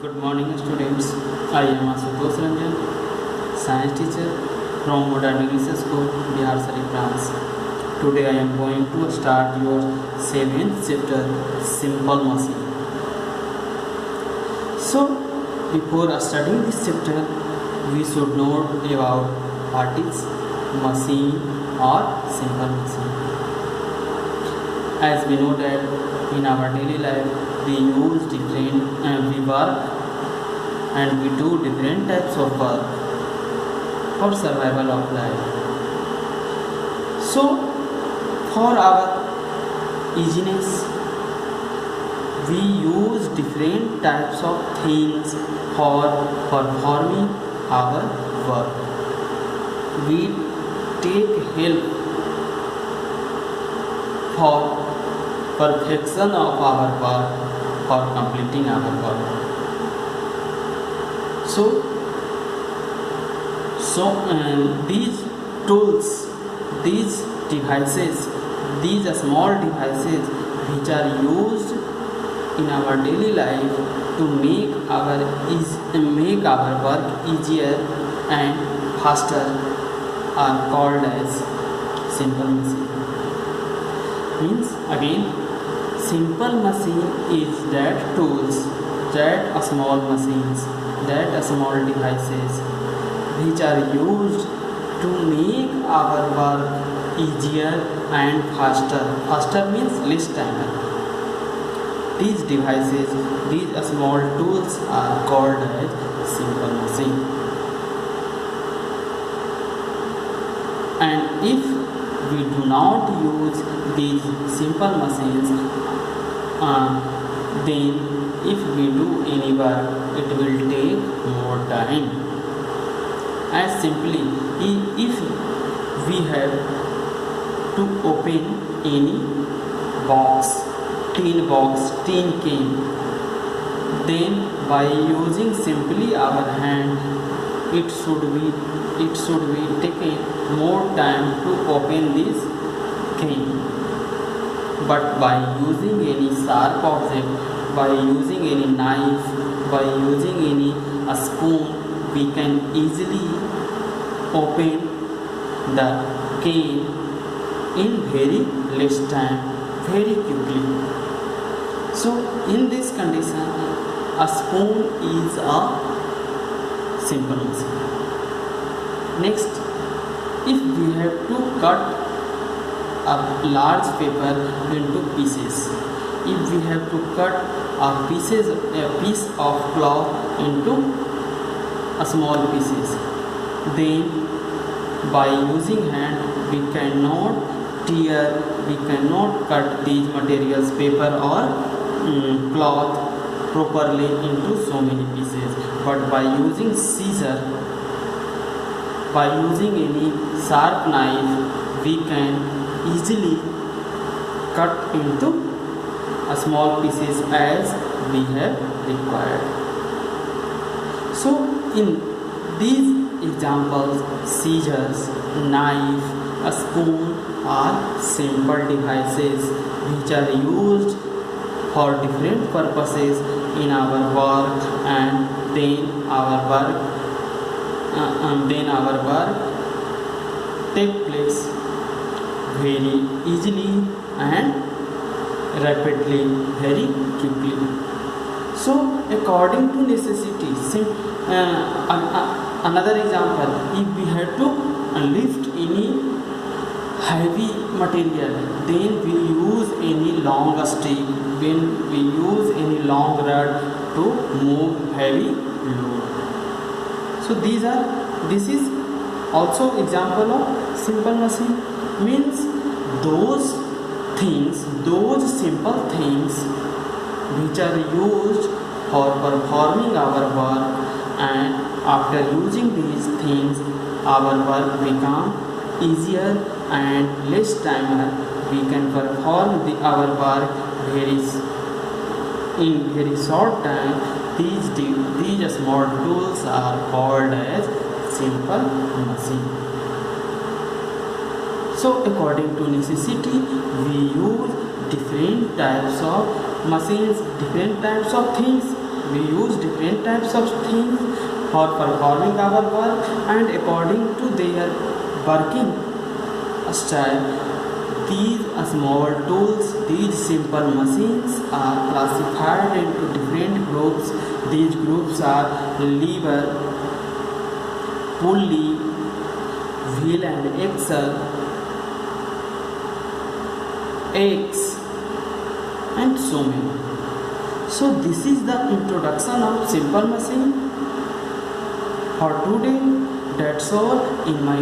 Good morning, students. I am Ashutosh Ranjan, science teacher from Modern English School, Bihar Sharif branch. Today I am going to start your 7th chapter, Simple Machine. So, before studying this chapter, we should know about what is machine or simple machine. As we know that in our daily life we use different we work and we do different types of work for survival of life. So for our easiness we use different types of things for performing our work. We take help for perfection of our work, for completing our work. So these tools, these devices, these small devices which are used in our daily life to make our work easier and faster are called as simple machine. Means again, simple machine is that tools, that small machines, that small devices which are used to make our work easier and faster. Faster means less time. These devices, these small tools are called as simple machine. And if we do not use these simple machines, then if we do any work, it will take more time. As simply, if we have to open any box, tin can, then by using simply our hand, it should be taken more time to open this can. But by using any sharp object, by using any knife, by using any spoon, we can easily open the can in very less time, very quickly. So in this condition, a spoon is a simple machine. Next, if we have to cut a large paper into pieces, if we have to cut a piece of cloth into small pieces, then by using hand we cannot tear, we cannot cut these materials, paper or cloth properly into so many pieces. But by using scissor, by using any sharp knife, we can easily cut into small pieces as we have required. So in these examples, scissors, knife, a spoon are simple devices which are used for different purposes in our work, and then our work take place very easily and rapidly, very quickly. So according to necessity, another example, if we have to lift any heavy material, then we use any long stick, when we use any long rod to move heavy load. So this is also example of simple machine. Means those simple things which are used for performing our work, and after using these things our work become easier and less time. We can perform our work in very short time. These small tools are called as simple machine. So according to necessity, we use different types of machines, different types of things we use different types of things for performing our work, and according to their working style, these small tools, these simple machines are classified into different groups. These groups are lever, pulley, wheel and axle, X, and so many. So this is the introduction of simple machine for today. That's all. In my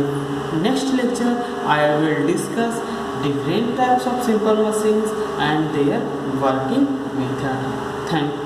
next lecture I will discuss different types of simple machines and their working method. Thank you.